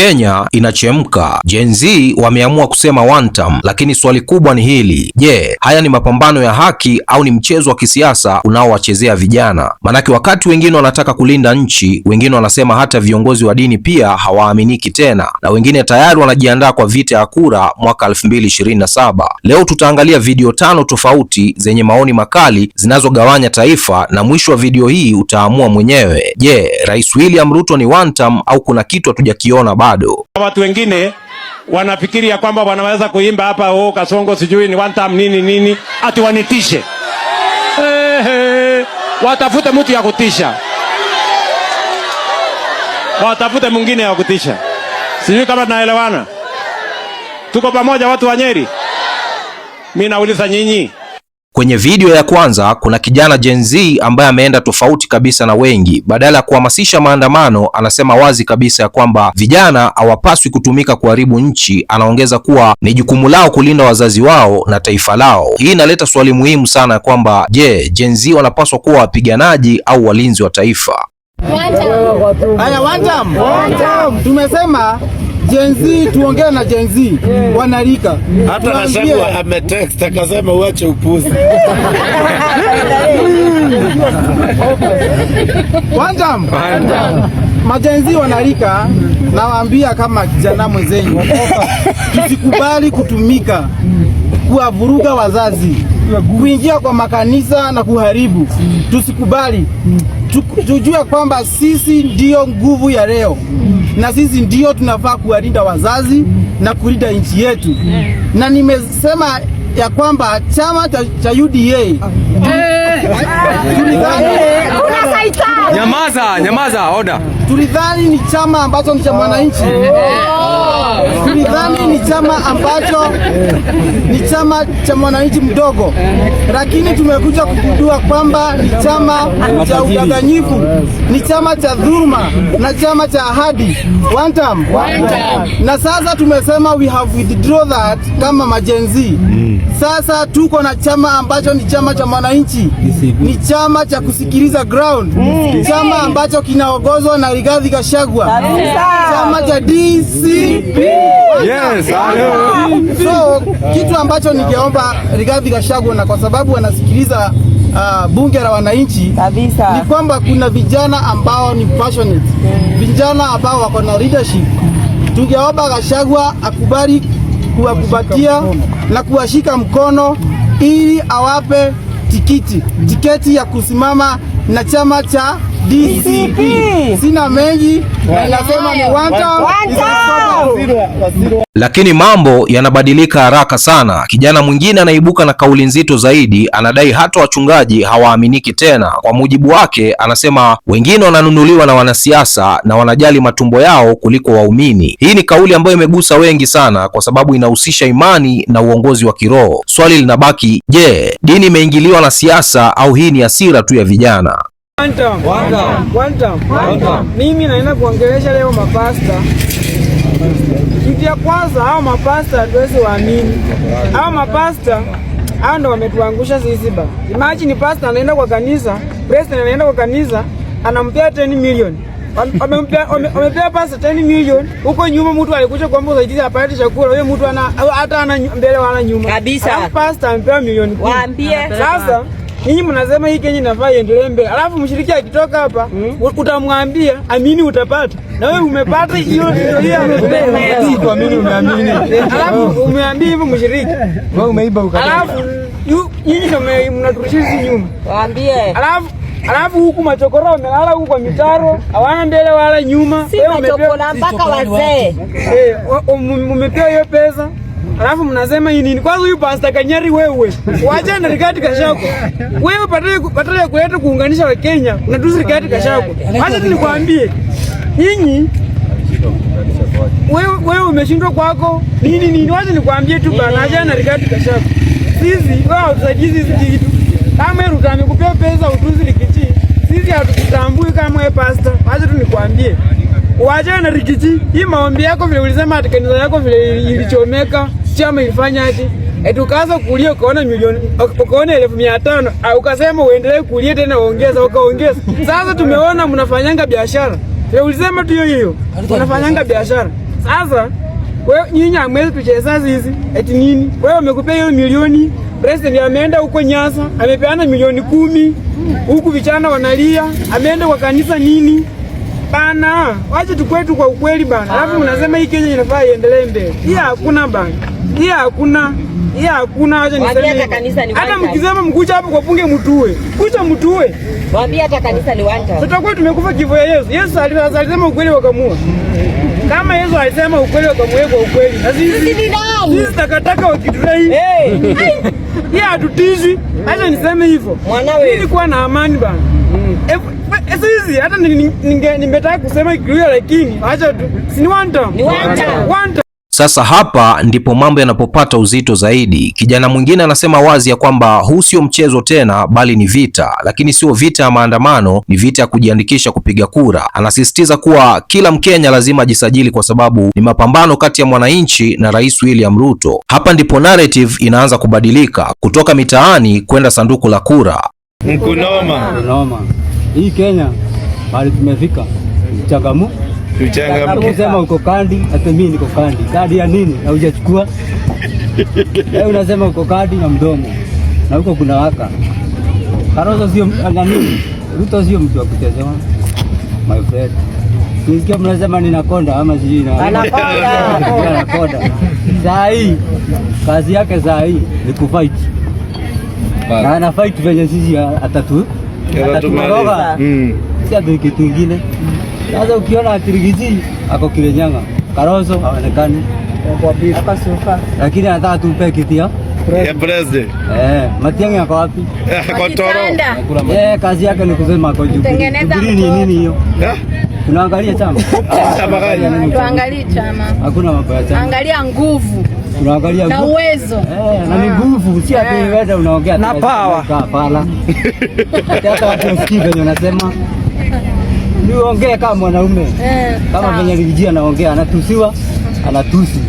Kenya inachemka. Gen Z wameamua kusema one term, lakini swali kubwa ni hili. Je, haya ni mapambano ya haki au ni mchezo wa kisiasa unaowachezea vijana? Manake wakati wengine wanataka kulinda nchi, wengine wanasema hata viongozi wa dini pia hawaaminiki tena, na wengine tayari wanajiandaa kwa vita ya kura mwaka 2027. Leo tutaangalia video 5 tofauti zenye maoni makali zinazogawanya taifa, na mwisho wa video hii utaamua mwenyewe. Je, Rais William Ruto ni one term au kuna kitu hatujakiona bado? Watu wengine wanafikiri ya kwamba wanaweza kuimba hapa Kasongo sijui ni one term nini ati wanitishe. Watafute mtu ya kutisha, watafute mwingine ya kutisha. Sijui kama tunaelewana. Tuko pamoja watu wa Nyeri? Mimi nauliza nyinyi. Kwenye video ya kwanza kuna kijana Gen Z ambaye ameenda tofauti kabisa na wengi. Badala ya kuhamasisha maandamano, anasema wazi kabisa ya kwamba vijana hawapaswi kutumika kuharibu nchi. Anaongeza kuwa ni jukumu lao kulinda wazazi wao na taifa lao. Hii inaleta swali muhimu sana ya kwamba je, Gen Z wanapaswa kuwa wapiganaji au walinzi wa taifa? Haya, one term. Tumesema Gen Z, tuongee na Gen Z wanarika. Hata Gachagua ametext akasema uache upuzi. One term. Gen Z wanarika, nawaambia kama kijana mwenzenyu, tusikubali kutumika kuwavuruga wazazi, kuingia kwa makanisa na kuharibu. Tusikubali. Tujue kwamba sisi ndio nguvu ya leo, na sisi ndio tunafaa kuwalinda wazazi na kulinda nchi yetu. Na nimesema ya kwamba chama cha UDA Nyamaza, oda. Tulidhani ni chama ambacho ni cha mwananchi. Tulidhani ni chama ambacho ni chama cha mwananchi mdogo, lakini tumekuja kugundua kwamba ni chama cha udanganyifu, ni chama cha dhuluma na chama cha ahadi. One term. Na sasa tumesema we have withdrawn that kama majenzi. Sasa tuko na chama ambacho ni chama cha mwananchi, ni chama cha kusikiliza ground, chama ambacho kinaongozwa na Rigathi Gachagua, chama cha DCP. Yes, So kitu ambacho ningeomba Rigathi Gachagua, na kwa sababu wanasikiliza bunge la wananchi, ni kwamba kuna vijana ambao ni passionate, vijana ambao wako na leadership. Tungeomba Gachagua akubali kuwakubatia na kuwashika mkono ili awape tiketi ya kusimama na chama cha DCP. Sina mengi na inasema ni one term. Lakini mambo yanabadilika haraka sana. Kijana mwingine anaibuka na kauli nzito zaidi, anadai hata wachungaji hawaaminiki tena. Kwa mujibu wake, anasema wengine wananunuliwa na wanasiasa na wanajali matumbo yao kuliko waumini. Hii ni kauli ambayo imegusa wengi sana kwa sababu inahusisha imani na uongozi wa kiroho. Swali linabaki, je, dini imeingiliwa na siasa au hii ni hasira tu ya vijana? One term. Mimi naenda kuongelesha leo mapasta. Kitu ya kwanza, hao mapasta hatuwezi waamini. Hao mapasta hao ndio wametuangusha sisi ba. Imagine pastor anaenda kwa kanisa, president anaenda kwa kanisa, anampea 10 million. Wamepea pastor 10 million. Huko nyuma mtu alikuja kuomba usaidizi apate chakula, wewe mtu hata ana mbele wala nyuma. Kabisa. Pastor amepea milioni 10. Waambie. Sasa ninyi mnasema hii Kenya inafaa iendelee mbele. Alafu mshiriki akitoka hapa, utamwambia amini utapata. Na wewe umepata hiyo historia kuamini umeamini. Alafu umeambia hivyo mshiriki. Wewe umeiba ukataka. Alafu nyinyi ndio mnaturudisha nyuma. Waambie. Alafu huku machokora wamelala huku kwa mitaro, hawana mbele wala nyuma. Wewe umechokora mpaka wazee. Umepewa hiyo pesa. Alafu mnasema hii nini? Kwanza huyu Pastor Kanyari wewe. Wacha na Rigathi Gachagua. Wewe patale ya kuleta kuunganisha wa Kenya, unatusi Rigathi Gachagua. Acha nikwambie. Nyinyi wewe umeshindwa kwako. Nini? Wacha nikwambie tu bana, acha na Rigathi Gachagua. Sisi wao tusaidizi hizi kitu. Kama Ruto amekupea pesa utuzi Rigathi. Sisi hatukutambui kama wewe pastor. Acha tu nikwambie. Wacha na Rigathi. Hii maombi yako vile ulisema ati kanisa yako vile ilichomeka, chama ilifanya aje? Tukaanza kulia ukaona milioni, ukaona 1500, ukasema uendelee kulia tena ukaongeza. Sasa tumeona mnafanyanga biashara. Ulisema tu hiyo. Unafanyanga biashara. Sasa wewe nyinyi amwezi tucheza sisi eti nini? Wewe umekupea hiyo milioni, president ameenda huko Nyasa, amepeana milioni 10. Huku vijana wanalia, ameenda kwa kanisa nini? Bana, wacha tukwetu kwa ukweli bana. Alafu mnasema hii Kenya inafaa iendelee mbele. Hii hakuna bana. Hii hakuna wacha niseme. Hata mkisema mkuja hapo kwa bunge mtuwe. Kuja mtuwe. Waambie hata kanisa ni wanja. Tutakuwa tumekufa kifo ya Yesu. Yesu alisema ukweli wakamua. Kama Yesu alisema ukweli wakamua kwa ukweli. Na sisi takataka wakiturai. Hii hatutishi. Acha niseme hivyo. Ili kuwa na amani bana. Sisi hata nimetaka kusema Kikuyu lakini acha si ni one time. Sasa hapa ndipo mambo yanapopata uzito zaidi. Kijana mwingine anasema wazi ya kwamba huu sio mchezo tena bali ni vita, lakini sio vita ya maandamano, ni vita ya kujiandikisha kupiga kura. Anasisitiza kuwa kila Mkenya lazima ajisajili kwa sababu ni mapambano kati ya mwananchi na Rais William Ruto. Hapa ndipo narrative inaanza kubadilika kutoka mitaani kwenda sanduku la kura. Mkunoma. Hii Kenya bali tumefika. Changamu. Ukisema uko kandi, hata mimi niko kandi. Kadi ya nini? Na hujachukua. Wewe unasema uko kandi na mdomo. Na huko kuna waka. Kalonzo sio nani? Ruto sio mtu wa kuchezewa. My friend. Nisikia mnasema ninakonda ama sijui na. Anakonda. Saa hii kazi yake saa hii ni kufight. Na ana fight venye sisi atatu. Atatumaroga. Sio kitu kingine. Sasa ukiona Atirigiji ako Kirinyaga, Kalonzo haonekani. Hapa sofa. Lakini anataka tumpe kiti ya president. Matiang'i ako wapi? Kwa Toro. Kazi yake ni kusema ako juu. Nini hiyo? Tunaangalia chama. Tuangalie chama. Hakuna mambo ya chama. Angalia nguvu. Tunaangalia na uwezo. Na ni nguvu, si ati wewe unaongea na power. Hapana. Hata watu wasikii venye unasema. Niongee kama mwanaume. Kama venye Rigiji anaongea, anatusiwa, anatusi.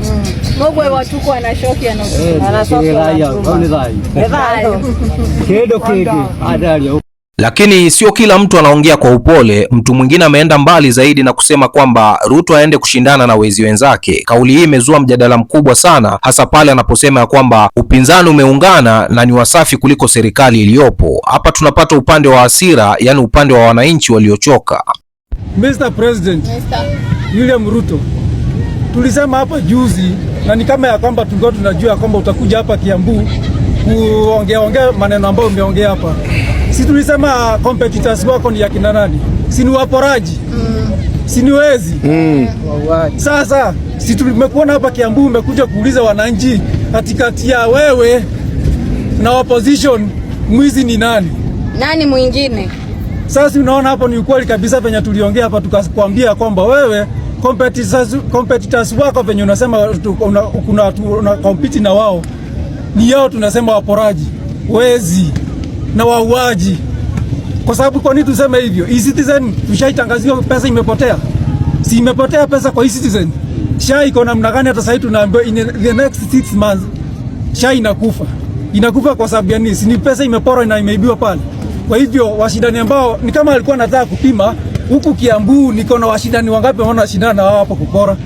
Mogwe watuko anashoki Lakini sio kila mtu anaongea kwa upole. Mtu mwingine ameenda mbali zaidi na kusema kwamba Ruto aende kushindana na wezi wenzake. Kauli hii imezua mjadala mkubwa sana, hasa pale anaposema ya kwamba upinzani umeungana na ni wasafi kuliko serikali iliyopo. Hapa tunapata upande wa hasira, yani upande wa wananchi waliochoka. Mr. President William Ruto, tulisema hapa juzi na ni kama ya kwamba tulikuwa tunajua kwamba utakuja hapa Kiambu kuongea maneno ambayo umeongea hapa. Si tulisema competitors wako ni yakina nani? Si ni waporaji? Si ni wezi? Sasa si tumekuona hapa Kiambu umekuja kuuliza wananchi katikati ya wewe na opposition mwizi ni nani? Nani mwingine? Sasa unaona hapo ni ukweli kabisa venye tuliongea hapa tukakwambia kwamba wewe competitors wako venye unasema una compete na wao ni yao, tunasema waporaji, wezi na wauaji. Kwa sababu kwa nini tuseme hivyo? E-Citizen tushaitangazia pesa imepotea. Si imepotea pesa kwa E-Citizen. Sha iko namna gani hata sasa tunaambiwa in the next 6 months sha inakufa. Inakufa kwa sababu ya nini? Si ni pesa imeporwa na imeibiwa pale. Kwa hivyo washindani ambao ni kama alikuwa anataka kupima huku Kiambu, niko na washindani wangapi wanashindana na wao hapo kupora?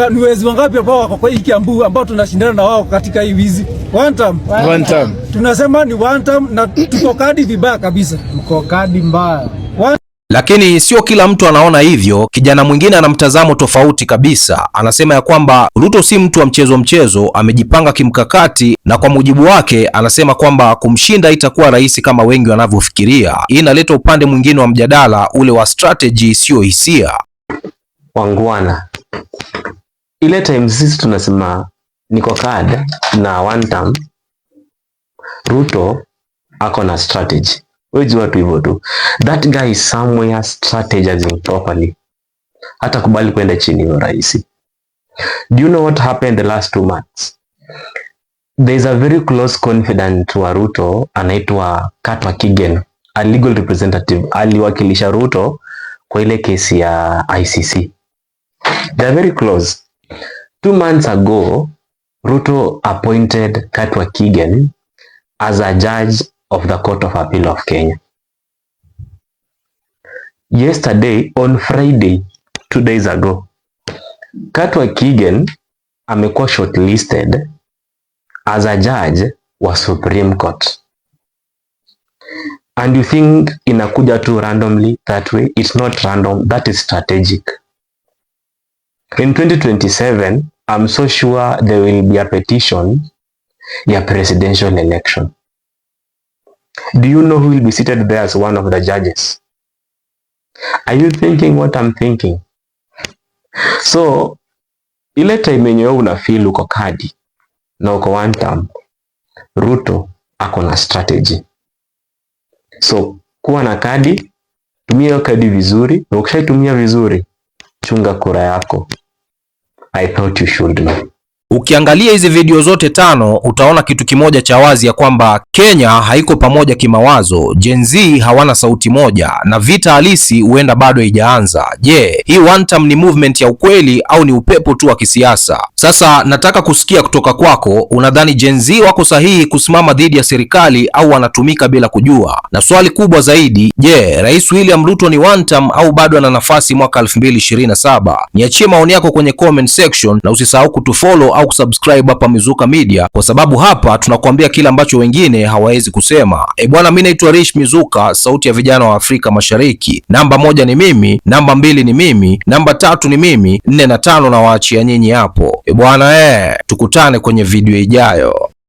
Ni wezi wangapi ambao wako kwa Kiambu ambao tunashindana na wao katika hii wizi? One time. Tunasema ni one time na tuko kadi vibaya kabisa. Mko kadi mbaya. Lakini sio kila mtu anaona hivyo. Kijana mwingine ana mtazamo tofauti kabisa. Anasema ya kwamba Ruto si mtu wa mchezo, amejipanga kimkakati, na kwa mujibu wake anasema kwamba kumshinda itakuwa rahisi kama wengi wanavyofikiria. Hii inaleta upande mwingine wa mjadala, ule wa strategy, sio hisia. Wangwana, ile time sisi tunasema niko card na one time, Ruto ako na strategy. Wewe watu hivyo tu. That guy is somewhere strategizing properly. Hata kubali kwenda chini ni rahisi. Do you know what happened the last 2 months? There is a very close confidant wa Ruto anaitwa Katwa Kigen, a legal representative. Aliwakilisha Ruto kwa ile kesi ya ICC. They are very close. 2 months ago, Ruto appointed Katwa Kigen as a judge of the Court of Appeal of Kenya. Yesterday, on Friday, 2 days ago, Katwa Kigen amekuwa shortlisted as a judge wa Supreme Court. And you think inakuja tu randomly that way? It's not random, that is strategic. In 2027, I'm so sure there will be a petition ya presidential election. Do you know who will be seated there as one of the judges? Are you thinking what I'm thinking? So, ile time yenye una feel uko kadi na uko one term, Ruto ako na strategy. So, kuwa na kadi, tumia hiyo kadi vizuri, na ukishaitumia vizuri, chunga kura yako. I thought you should know. Ukiangalia hizi video zote tano utaona kitu kimoja cha wazi ya kwamba Kenya haiko pamoja kimawazo, Gen Z hawana sauti moja na vita halisi huenda bado haijaanza. Je, hii one term ni movement ya ukweli au ni upepo tu wa kisiasa? Sasa nataka kusikia kutoka kwako, unadhani Gen Z wako sahihi kusimama dhidi ya serikali au wanatumika bila kujua? Na swali kubwa zaidi, je, Rais William Ruto ni one term au bado ana nafasi mwaka 2027? Niachie maoni yako kwenye comment section na usisahau kutufollow au kusubscribe hapa Mizuka Media, kwa sababu hapa tunakuambia kila ambacho wengine hawawezi kusema. Bwana, mimi naitwa Rish Mizuka, sauti ya vijana wa Afrika Mashariki. Namba 1 ni mimi, namba 2 ni mimi, namba 3 ni mimi, 4 na 5 na waachia nyinyi hapo. Bwana, tukutane kwenye video ijayo.